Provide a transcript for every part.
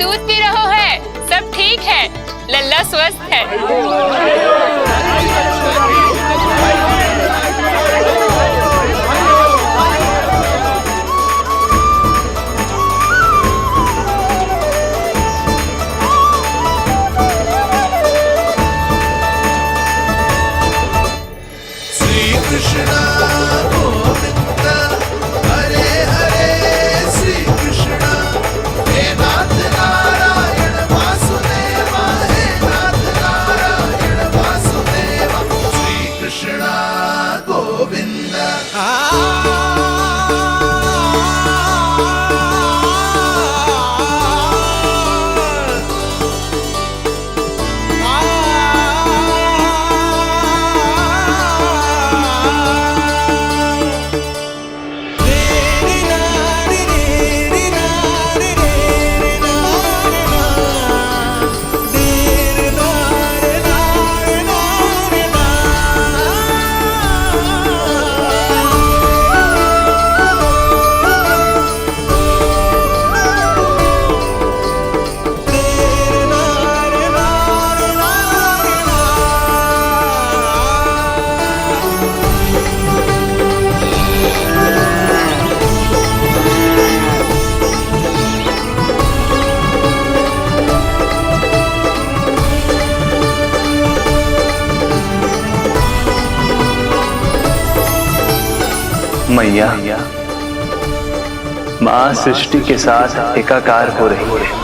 दूध पी रहो है, सब ठीक है, लल्ला स्वस्थ है। मैया, माँ सृष्टि के साथ एकाकार हो रही है।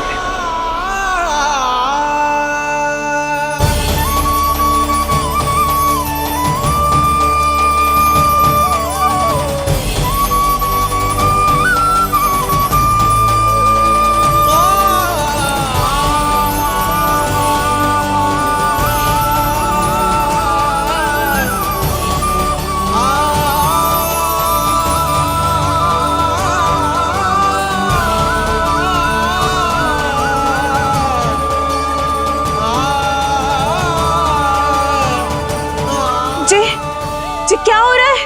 क्या हो रहा है?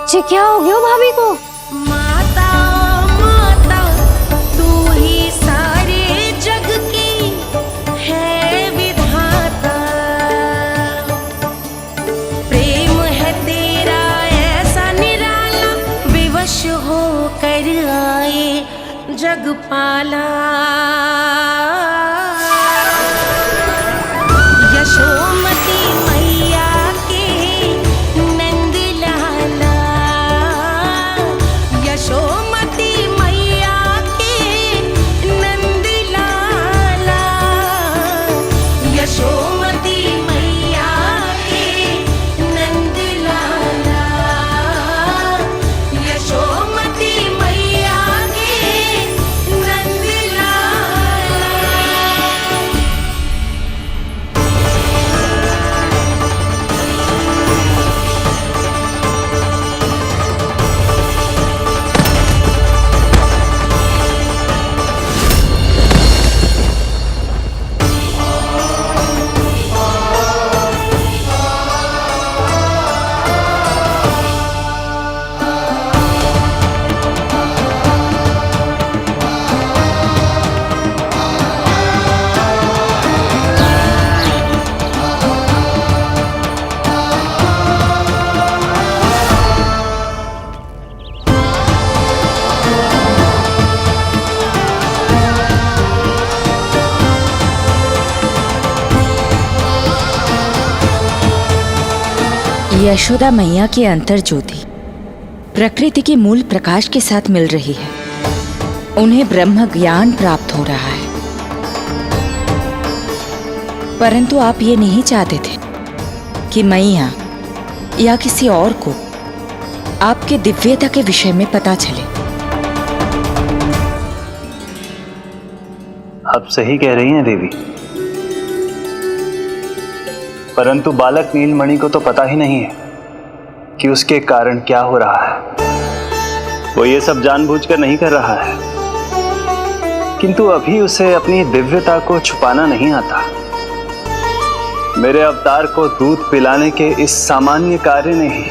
जी क्या हो गया भाभी को? माता माता तू ही सारे जग की है विधाता, प्रेम है तेरा ऐसा निराला, विवश हो कर आए जग पाला। यशोमती मैया के नंद लाला, यशोमती मैया के नंद लाला, यशोमती मैया के नंद लाला, यशोमती मैया के नंद लाला। यशोदा मैया की अंतर ज्योति प्रकृति के मूल प्रकाश के साथ मिल रही है। उन्हें ब्रह्म ज्ञान प्राप्त हो रहा है, परंतु आप ये नहीं चाहते थे कि मैया या किसी और को आपके दिव्यता के विषय में पता चले। आप सही कह रही हैं देवी, परंतु बालक नीलमणि को तो पता ही नहीं है कि उसके कारण क्या हो रहा है। वो ये सब जानबूझकर नहीं कर रहा है, किंतु अभी उसे अपनी दिव्यता को छुपाना नहीं आता। मेरे अवतार को दूध पिलाने के इस सामान्य कार्य ने ही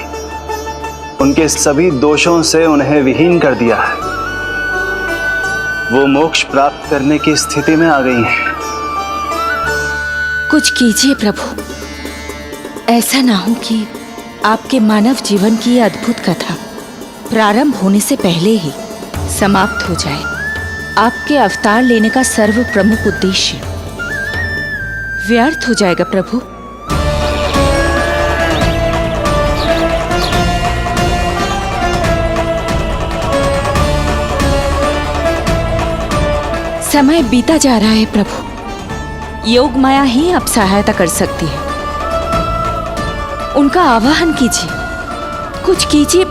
उनके सभी दोषों से उन्हें विहीन कर दिया है। वो मोक्ष प्राप्त करने की स्थिति में आ गई हैं। कुछ कीजिए प्रभु, ऐसा ना हो कि आपके मानव जीवन की यह अद्भुत कथा प्रारंभ होने से पहले ही समाप्त हो जाए। आपके अवतार लेने का सर्व प्रमुख उद्देश्य व्यर्थ हो जाएगा प्रभु। समय बीता जा रहा है प्रभु, योग माया ही अब सहायता कर सकती है। उनका आवाहन कीजिए, कुछ कीजिए।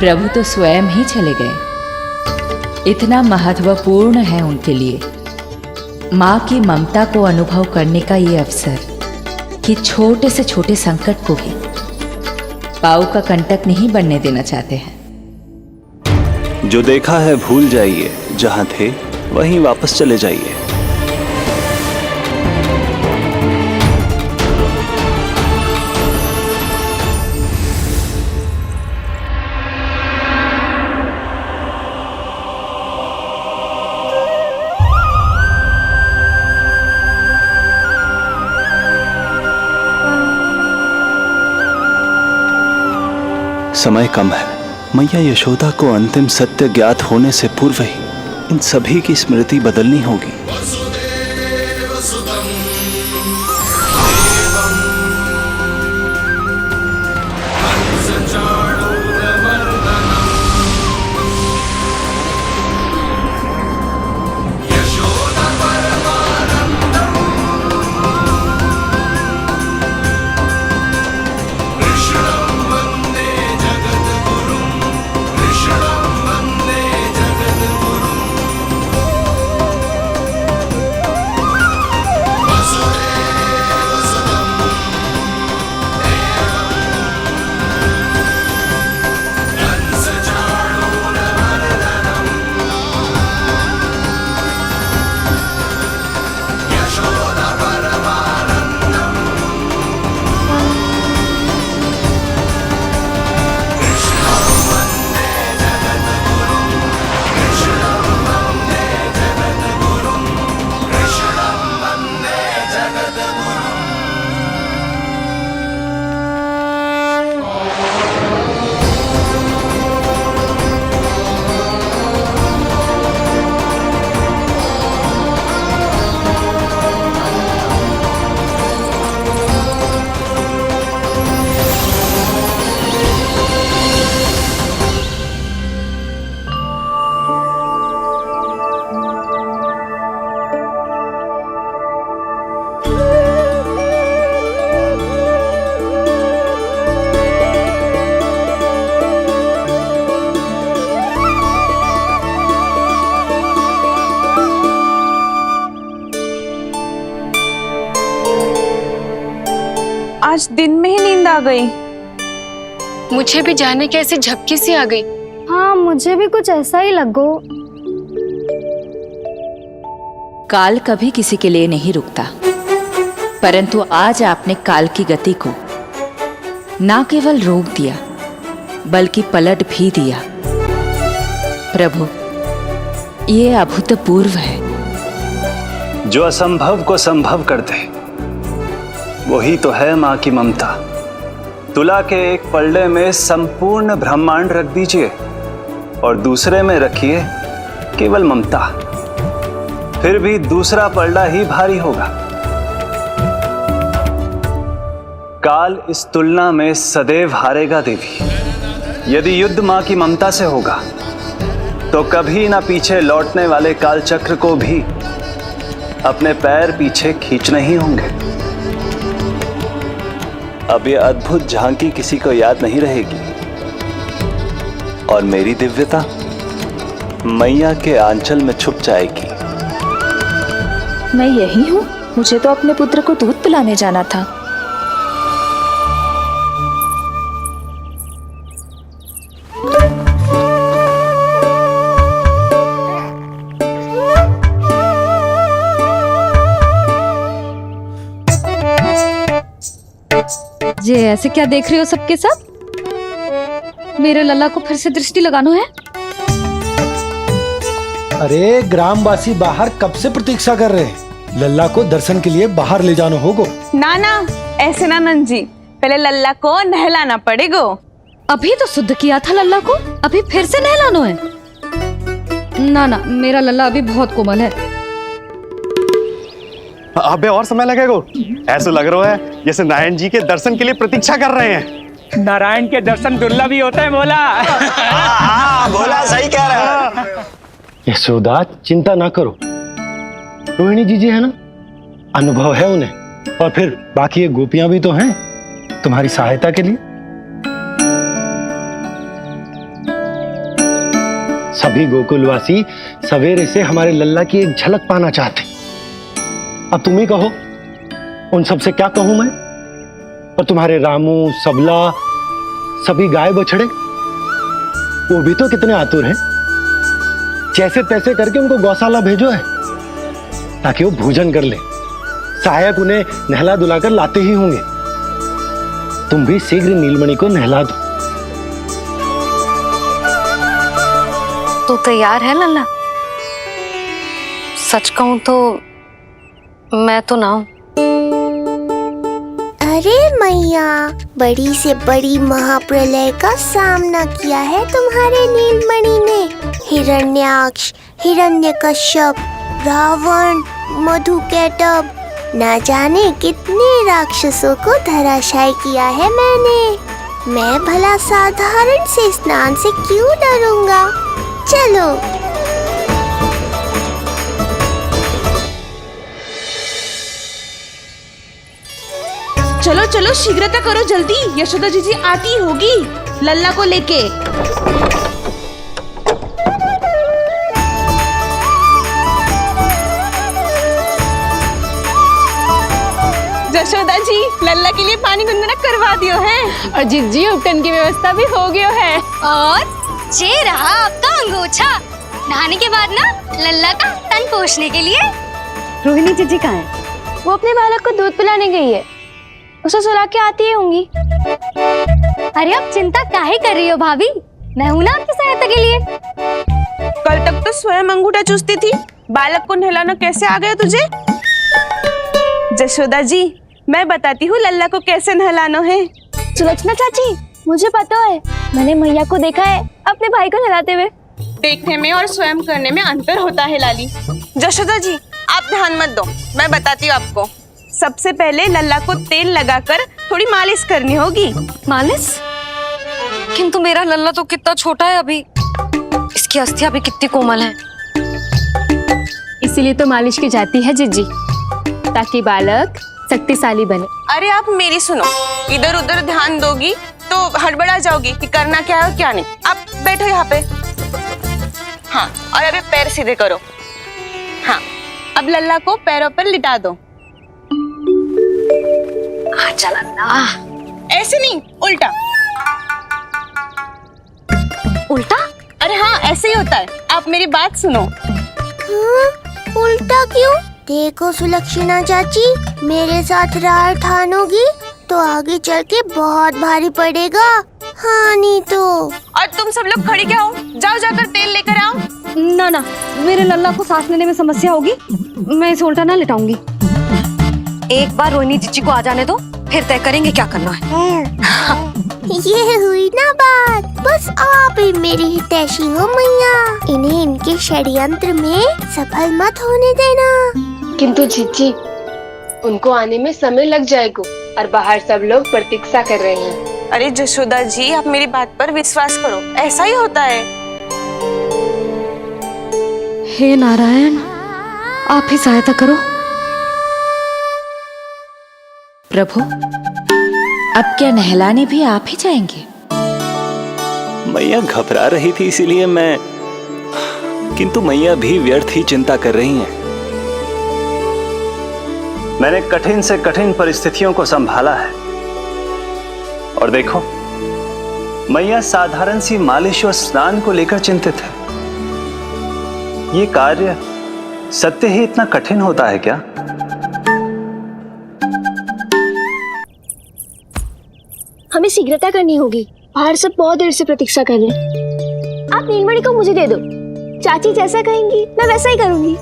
प्रभु तो स्वयं ही चले गए। इतना महत्वपूर्ण है उनके लिए माँ की ममता को अनुभव करने का ये अवसर कि छोटे से छोटे संकट को भी पाँव का कंटक नहीं बनने देना चाहते हैं। जो देखा है भूल जाइए, जहां थे वहीं वापस चले जाइए। समय कम है। मैया यशोदा को अंतिम सत्य ज्ञात होने से पूर्व ही इन सभी की स्मृति बदलनी होगी। आज दिन में ही नींद आ गई। मुझे भी जाने की ऐसी झपकी सी आ गई। हाँ, मुझे भी कुछ ऐसा ही लगो। काल कभी किसी के लिए नहीं रुकता, परंतु आज आपने काल की गति को ना केवल रोक दिया बल्कि पलट भी दिया। प्रभु, ये अभूतपूर्व है। जो असंभव को संभव कर दे वही तो है माँ की ममता। तुला के एक पलड़े में संपूर्ण ब्रह्मांड रख दीजिए और दूसरे में रखिए केवल ममता, फिर भी दूसरा पलड़ा ही भारी होगा। काल इस तुलना में सदैव हारेगा देवी। यदि युद्ध माँ की ममता से होगा तो कभी ना पीछे लौटने वाले काल चक्र को भी अपने पैर पीछे खींचने ही होंगे। अब यह अद्भुत झांकी किसी को याद नहीं रहेगी और मेरी दिव्यता मैया के आंचल में छुप जाएगी। मैं यही हूँ। मुझे तो अपने पुत्र को दूध पिलाने जाना था। ये ऐसे क्या देख रहे हो सबके सब? मेरे लल्ला को फिर से दृष्टि लगाना है? अरे ग्रामवासी बाहर कब से प्रतीक्षा कर रहे हैं, लल्ला को दर्शन के लिए बाहर ले जाना होगा। ना ना, ऐसे ना नंद जी, पहले लल्ला को नहलाना पड़ेगा। अभी तो शुद्ध किया था लल्ला को, अभी फिर से नहलाना है? ना ना, मेरा लल्ला अभी बहुत कोमल है। अबे और समय लगेगा। ऐसा लग रहा है जैसे नारायण जी के दर्शन के लिए प्रतीक्षा कर रहे हैं। नारायण के दर्शन दुर्लभ ही होते हैं बोला। हाँ, बोला सही कह रहा है। यशोदा चिंता ना करो, रोहिणी जी है ना, अनुभव है उन्हें, और फिर बाकी ये गोपियां भी तो हैं तुम्हारी सहायता के लिए। सभी गोकुलवासी सवेरे से हमारे लल्ला की एक झलक पाना चाहते। अब तुम ही कहो, उन सब से क्या कहूं मैं? और तुम्हारे रामू, सबला, सभी गाय बछड़े, वो भी तो कितने आतुर हैं। जैसे तैसे करके उनको गौशाला भेजो है ताकि वो भोजन कर ले। सहायक उन्हें नहला धुलाकर लाते ही होंगे। तुम भी शीघ्र नीलमणि को नहला दो। तो तैयार है लल्ला? सच कहूं तो मैं तो ना हूं। अरे मैया, बड़ी से बड़ी महाप्रलय का सामना किया है तुम्हारे नीलमणि ने। हिरण्याक्ष, हिरण्यकश्यप, रावण, मधुकैटभ, न जाने कितने राक्षसों को धराशायी किया है मैंने। मैं भला साधारण से स्नान से क्यों डरूंगा? चलो। चलो चलो, शीघ्रता करो जल्दी, यशोदा जी आती होगी लल्ला को लेके। यशोदा जी, लल्ला के लिए पानी गुनगुना करवा दियो है, और जिज्जी उपटन की व्यवस्था भी हो गयो है। और ये रहा आपका अंगोछा, नहाने के बाद ना लल्ला का तन पोंछने के लिए। रोहिणी जीजी कहाँ है? वो अपने बालक को दूध पिलाने गई है, उसे सुला के आती ही होंगी। अरे आप चिंता काहे कर रही हो भाभी, मैं हूं ना आपकी सहायता के लिए। कल तक तो स्वयं अंगूठा चूसती थी, बालक को नहलाना कैसे आ गया तुझे? यशोदा जी, मैं बताती हूँ लल्ला को कैसे नहलाना है। सुलक्षणा चाची, मुझे पता है, मैंने मैया को देखा है अपने भाई को नहलाते हुए। देखने में और स्वयं करने में अंतर होता है लाली। यशोदा जी, आप ध्यान मत दो, मैं बताती हूँ आपको। सबसे पहले लल्ला को तेल लगाकर थोड़ी मालिश करनी होगी। मालिश? किंतु मेरा लल्ला तो कितना छोटा है अभी, इसकी अस्थियां भी कितनी कोमल है। इसीलिए तो मालिश की जाती है जिज्जी, ताकि बालक शक्तिशाली बने। अरे आप मेरी सुनो, इधर उधर ध्यान दोगी तो हड़बड़ा जाओगी कि करना क्या है और क्या नहीं। आप बैठो यहाँ पे। हाँ, और अभी पैर सीधे करो। हाँ, अब लल्ला को पैरों पर लिटा दो। चला ना, ऐसे नहीं, उल्टा। उल्टा? अरे हाँ, ऐसे ही होता है। आप मेरी बात सुनो। उल्टा क्यों? देखो सुलक्षणा चाची, मेरे साथ राह ठानोगी तो आगे चल के बहुत भारी पड़ेगा। हाँ नहीं तो। और तुम सब लोग खड़ी क्या हो? जाओ जाकर तेल लेकर आओ। ना ना, मेरे लल्ला को सांस लेने में समस्या होगी, मैं इसे उल्टा ना लिटाऊंगी। एक बार रोहिणी जीजी को आ जाने दो, फिर तय करेंगे क्या करना है। ये हुई ना बात, बस आप ही मेरी हितैषी हो मैया। इन्हें इनके षड्यंत्र में सफल मत होने देना। किंतु जीजी, उनको आने में समय लग जाएगा और बाहर सब लोग प्रतीक्षा कर रहे हैं। अरे यशोदा जी, आप मेरी बात पर विश्वास करो, ऐसा ही होता है। हे नारायण, आप ही सहायता करो। प्रभु, अब क्या नहलाने भी आप ही जाएंगे? मैया घबरा रही थी इसीलिए मैं, किंतु मैया भी व्यर्थ ही चिंता कर रही हैं। मैंने कठिन से कठिन परिस्थितियों को संभाला है और देखो, मैया साधारण सी मालिश और स्नान को लेकर चिंतित है। ये कार्य सत्य ही इतना कठिन होता है क्या? हमें शीघ्रता करनी होगी। बाहर सब बहुत देर से प्रतीक्षा कर रहे हैं। आप नीलमणि को मुझे दे दो। चाची जैसा कहेंगी मैं वैसा ही करूंगी।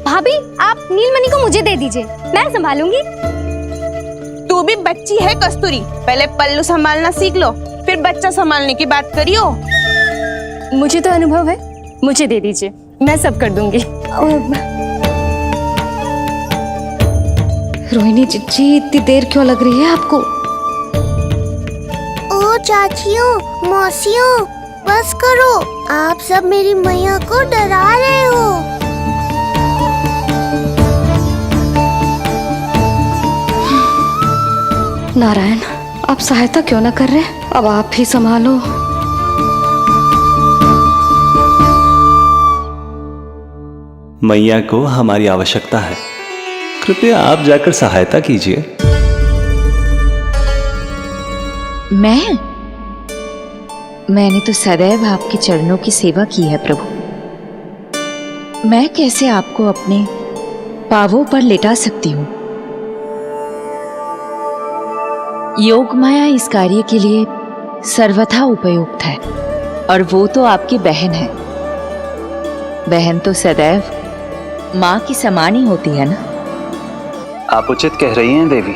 भाभी आप नीलमणि को मुझे दे दीजिए, मैं संभालूंगी। तू भी बच्ची है कस्तूरी, पहले पल्लू संभालना सीख लो, फिर बच्चा संभालने की बात करियो। मुझे तो अनुभव है, मुझे दे दीजिए, मैं सब कर दूंगी। रोहिणी जीजी इतनी देर क्यों लग रही है आपको? ओ चाचियों, मौसियों, बस करो, आप सब मेरी मैया को डरा रहे हो। नारायण, आप सहायता क्यों ना कर रहे? अब आप ही संभालो। मैया को हमारी आवश्यकता है, कृपया आप जाकर सहायता कीजिए। मैंने तो सदैव आपके चरणों की सेवा की है प्रभु। मैं कैसे आपको अपने पांवों पर लेटा सकती हूँ? योग माया इस कार्य के लिए सर्वथा उपयुक्त है, और वो तो आपकी बहन है। बहन तो सदैव माँ की समान ही होती है ना। आप उचित कह रही हैं देवी।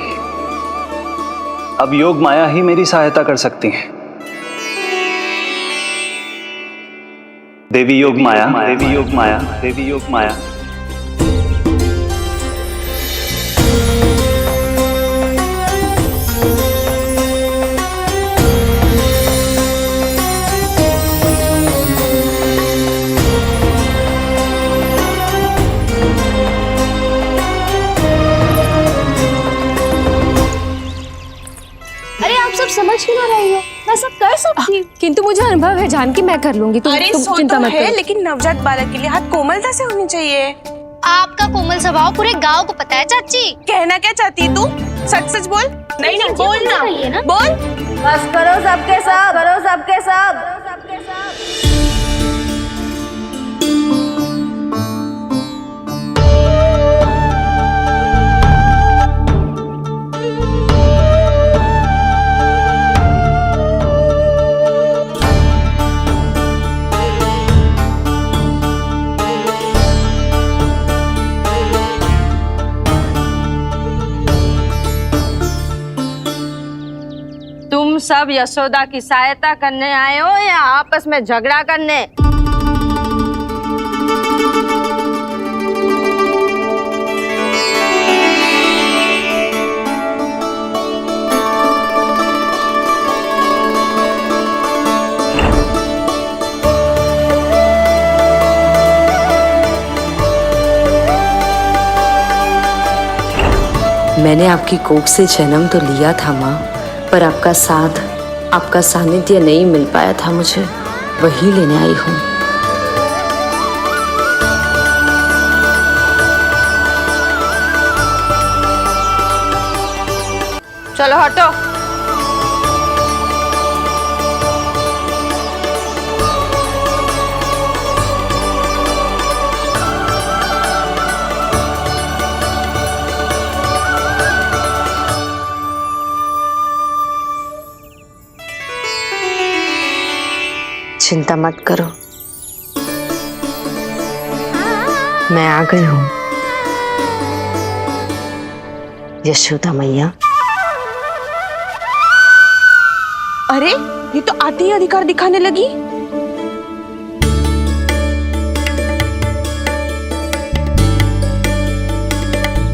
अब योग माया ही मेरी सहायता कर सकती हैं। देवी योग माया, देवी योग माया, देवी योग माया। अरे आप सब समझ क्यों ना रही हो? मैं सब कर सकती हूँ। किंतु मुझे अनुभव है जानकी, मैं कर लूंगी। तुम सो चिंता तो मत है, करो। लेकिन नवजात बालक के लिए हाथ कोमलता से होनी चाहिए। आपका कोमल स्वभाव पूरे गांव को पता है चाची। कहना क्या चाहती है तू? सच सच बोल। नहीं नहीं बोल ना, बोल। बस करो सबके सब, करो सबके सब। तुम सब यशोदा की सहायता करने आए हो या आपस में झगड़ा करने? मैंने आपकी कोख से जन्म तो लिया था माँ, पर आपका साथ, आपका सानिध्य नहीं मिल पाया था मुझे, वही लेने आई हूँ। चलो हटो। चिंता मत करो, मैं आ गई हूँ। यशोदा मैया। अरे ये तो आते ही अधिकार दिखाने लगी।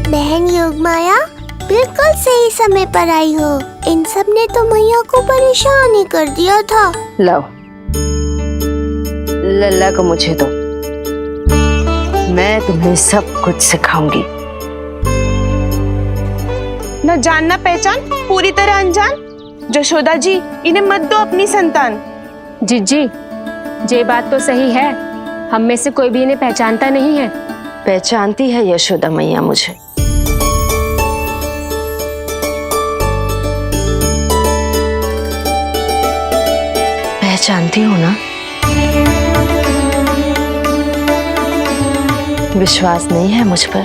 बहन योगमाया, बिल्कुल सही समय पर आई हो। इन सब ने तो मैया को परेशान ही कर दिया था। लो, लल्ला को मुझे दो, मैं तुम्हें सब कुछ सिखाऊंगी। न जानना पहचान, पूरी तरह अनजान। यशोदा जी, इन्हें मत दो अपनी संतान। जीजी, ये बात तो सही है, हम में से कोई भी इन्हें पहचानता नहीं है। पहचानती है यशोदा मैया मुझे। पहचानती हो ना? विश्वास नहीं है मुझ पर?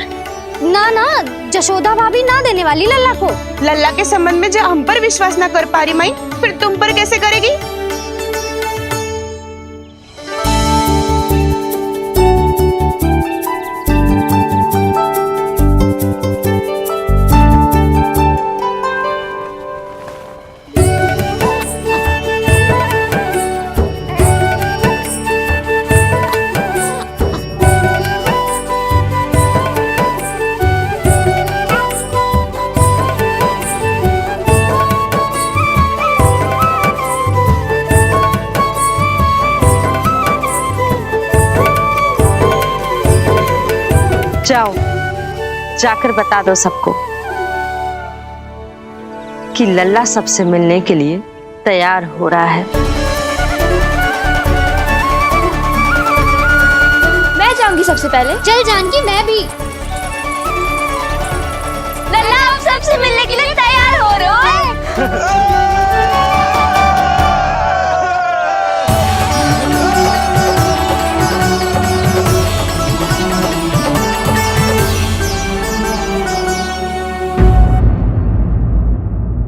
ना ना, जशोदा भाभी ना देने वाली लल्ला को। लल्ला के संबंध में जो हम पर विश्वास ना कर पा रही माई, फिर तुम पर कैसे करेगी? जाओ, जाकर बता दो सबको कि लल्ला सबसे मिलने के लिए तैयार हो रहा है। मैं जाऊंगी सबसे पहले। चल जानकी, मैं भी। लल्ला आप सबसे मिलने के लिए तैयार हो रहे हो?